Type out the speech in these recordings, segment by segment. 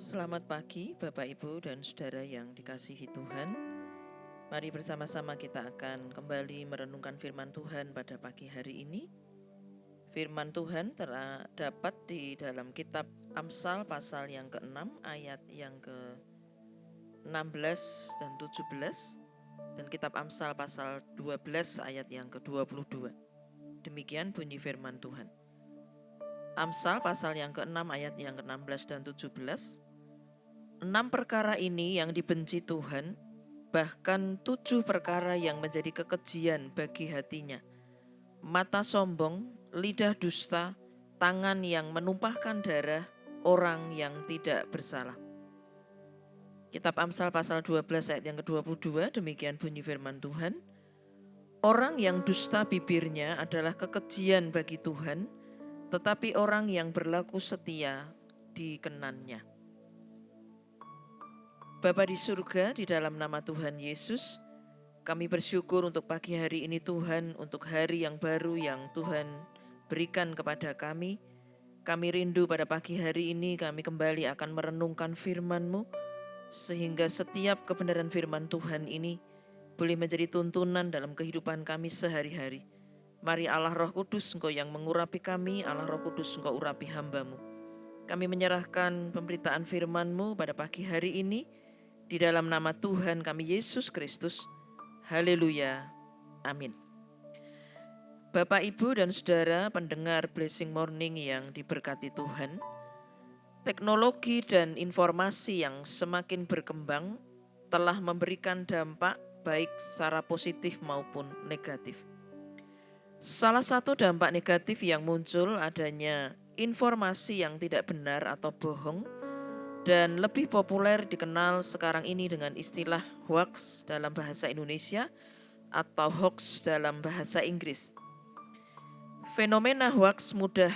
Selamat pagi Bapak Ibu dan Saudara yang dikasihi Tuhan. Mari bersama-sama kita akan kembali merenungkan firman Tuhan pada pagi hari ini. Firman Tuhan terdapat di dalam kitab Amsal pasal yang ke-6 ayat yang ke-16 dan 17 dan kitab Amsal pasal 12 ayat yang ke-22. Demikian bunyi firman Tuhan. Amsal pasal yang ke-6 ayat yang ke-16 dan 17. 6 perkara ini yang dibenci Tuhan, bahkan 7 perkara yang menjadi kekejian bagi hatinya. Mata sombong, lidah dusta, tangan yang menumpahkan darah, orang yang tidak bersalah. Kitab Amsal pasal 12 ayat yang ke-22, demikian bunyi firman Tuhan. Orang yang dusta bibirnya adalah kekejian bagi Tuhan, tetapi orang yang berlaku setia dikenannya. Bapa di surga, di dalam nama Tuhan Yesus, kami bersyukur untuk pagi hari ini Tuhan, untuk hari yang baru yang Tuhan berikan kepada kami. Kami rindu pada pagi hari ini kami kembali akan merenungkan firman-Mu, sehingga setiap kebenaran firman Tuhan ini boleh menjadi tuntunan dalam kehidupan kami sehari-hari. Mari Allah Roh Kudus, Engkau yang mengurapi kami, Allah Roh Kudus, Engkau urapi hamba-Mu. Kami menyerahkan pemberitaan firman-Mu pada pagi hari ini, di dalam nama Tuhan kami Yesus Kristus. Haleluya. Amin. Bapak, Ibu, dan Saudara pendengar Blessing Morning yang diberkati Tuhan, teknologi dan informasi yang semakin berkembang telah memberikan dampak baik secara positif maupun negatif. Salah satu dampak negatif yang muncul adanya informasi yang tidak benar atau bohong, dan lebih populer dikenal sekarang ini dengan istilah hoax dalam bahasa Indonesia atau hoax dalam bahasa Inggris. Fenomena hoax mudah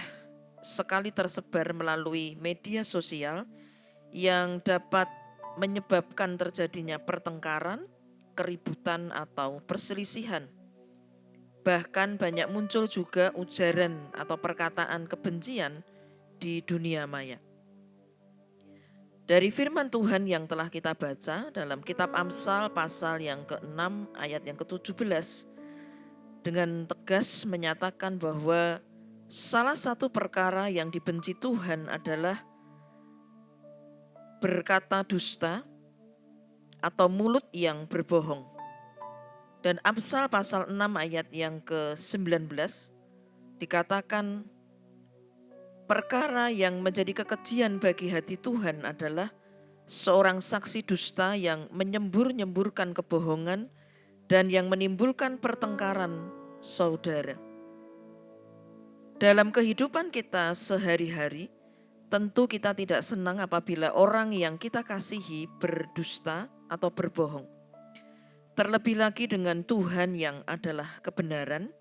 sekali tersebar melalui media sosial yang dapat menyebabkan terjadinya pertengkaran, keributan, atau perselisihan. Bahkan banyak muncul juga ujaran atau perkataan kebencian di dunia maya. Dari firman Tuhan yang telah kita baca dalam kitab Amsal pasal yang ke-6 ayat yang ke-17 dengan tegas menyatakan bahwa salah satu perkara yang dibenci Tuhan adalah berkata dusta atau mulut yang berbohong. Dan Amsal pasal 6 ayat yang ke-19 dikatakan perkara yang menjadi kekejian bagi hati Tuhan adalah seorang saksi dusta yang menyembur-nyemburkan kebohongan dan yang menimbulkan pertengkaran saudara. Dalam kehidupan kita sehari-hari, tentu kita tidak senang apabila orang yang kita kasihi berdusta atau berbohong. Terlebih lagi dengan Tuhan yang adalah kebenaran.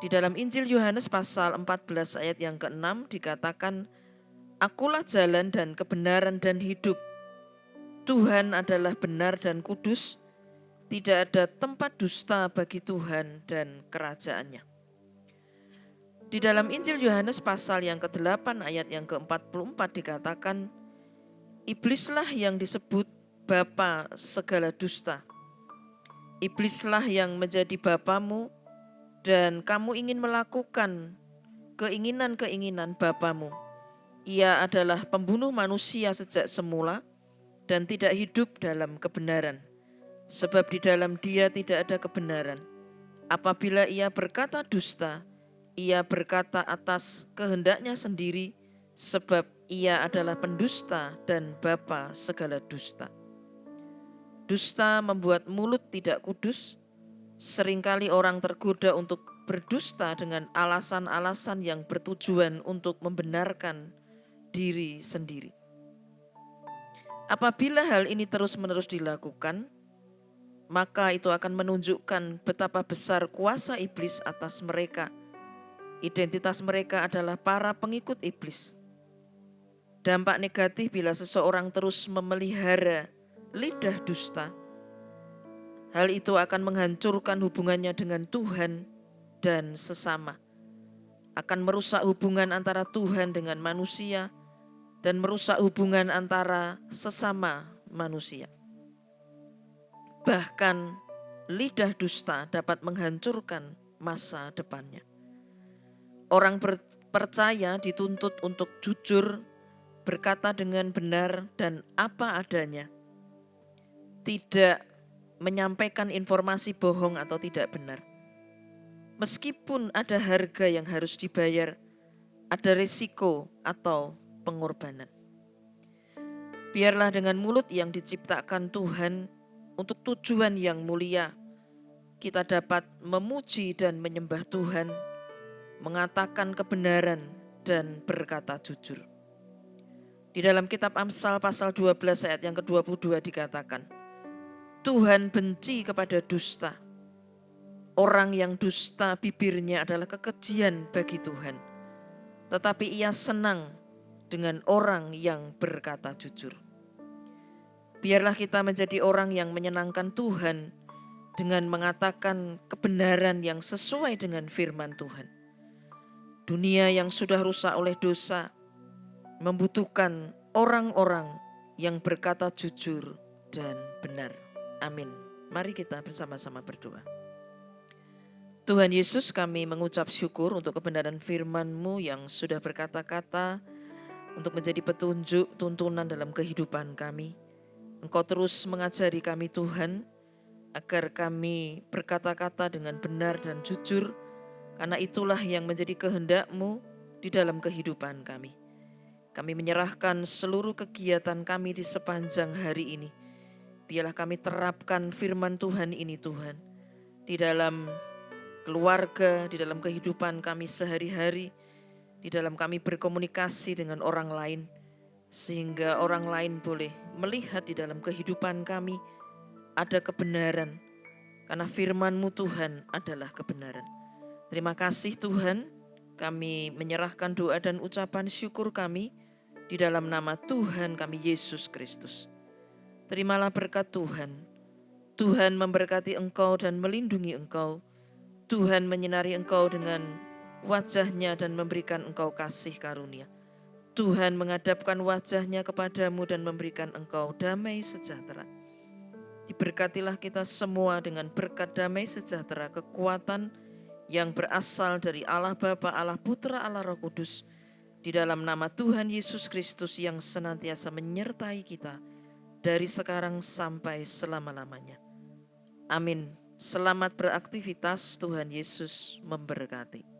Di dalam Injil Yohanes pasal 14 ayat yang ke-6 dikatakan, Akulah jalan dan kebenaran dan hidup. Tuhan adalah benar dan kudus. Tidak ada tempat dusta bagi Tuhan dan kerajaannya. Di dalam Injil Yohanes pasal yang ke-8 ayat yang ke-44 dikatakan, Iblislah yang disebut bapa segala dusta. Iblislah yang menjadi bapamu, dan kamu ingin melakukan keinginan-keinginan bapamu. Ia adalah pembunuh manusia sejak semula dan tidak hidup dalam kebenaran. Sebab di dalam dia tidak ada kebenaran. Apabila ia berkata dusta, ia berkata atas kehendaknya sendiri, sebab ia adalah pendusta dan bapa segala dusta. Dusta membuat mulut tidak kudus. Seringkali orang tergoda untuk berdusta dengan alasan-alasan yang bertujuan untuk membenarkan diri sendiri. Apabila hal ini terus-menerus dilakukan, maka itu akan menunjukkan betapa besar kuasa iblis atas mereka. Identitas mereka adalah para pengikut iblis. Dampak negatif bila seseorang terus memelihara lidah dusta, hal itu akan menghancurkan hubungannya dengan Tuhan dan sesama, akan merusak hubungan antara Tuhan dengan manusia, dan merusak hubungan antara sesama manusia. Bahkan lidah dusta dapat menghancurkan masa depannya. Orang percaya dituntut untuk jujur, berkata dengan benar dan apa adanya, tidak menyampaikan informasi bohong atau tidak benar. Meskipun ada harga yang harus dibayar, ada risiko atau pengorbanan. Biarlah dengan mulut yang diciptakan Tuhan untuk tujuan yang mulia, kita dapat memuji dan menyembah Tuhan, mengatakan kebenaran dan berkata jujur. Di dalam kitab Amsal pasal 12 ayat yang ke-22 dikatakan, Tuhan benci kepada dusta. Orang yang dusta bibirnya adalah kekejian bagi Tuhan. Tetapi ia senang dengan orang yang berkata jujur. Biarlah kita menjadi orang yang menyenangkan Tuhan dengan mengatakan kebenaran yang sesuai dengan firman Tuhan. Dunia yang sudah rusak oleh dosa membutuhkan orang-orang yang berkata jujur dan benar. Amin. Mari kita bersama-sama berdoa. Tuhan Yesus, kami mengucap syukur untuk kebenaran firman-Mu yang sudah berkata-kata untuk menjadi petunjuk, tuntunan dalam kehidupan kami. Engkau terus mengajari kami Tuhan, agar kami berkata-kata dengan benar dan jujur, karena itulah yang menjadi kehendak-Mu di dalam kehidupan kami. Kami menyerahkan seluruh kegiatan kami di sepanjang hari ini. Biarlah kami terapkan firman Tuhan ini Tuhan, di dalam keluarga, di dalam kehidupan kami sehari-hari, di dalam kami berkomunikasi dengan orang lain, sehingga orang lain boleh melihat di dalam kehidupan kami ada kebenaran, karena firman-Mu Tuhan adalah kebenaran. Terima kasih Tuhan, kami menyerahkan doa dan ucapan syukur kami di dalam nama Tuhan kami Yesus Kristus. Terimalah berkat Tuhan. Tuhan memberkati engkau dan melindungi engkau. Tuhan menyinari engkau dengan wajah-Nya dan memberikan engkau kasih karunia. Tuhan menghadapkan wajah-Nya kepadamu dan memberikan engkau damai sejahtera. Diberkatilah kita semua dengan berkat damai sejahtera, kekuatan yang berasal dari Allah Bapa, Allah Putra, Allah Roh Kudus, di dalam nama Tuhan Yesus Kristus yang senantiasa menyertai kita dari sekarang sampai selama-lamanya. Amin. Selamat beraktivitas, Tuhan Yesus memberkati.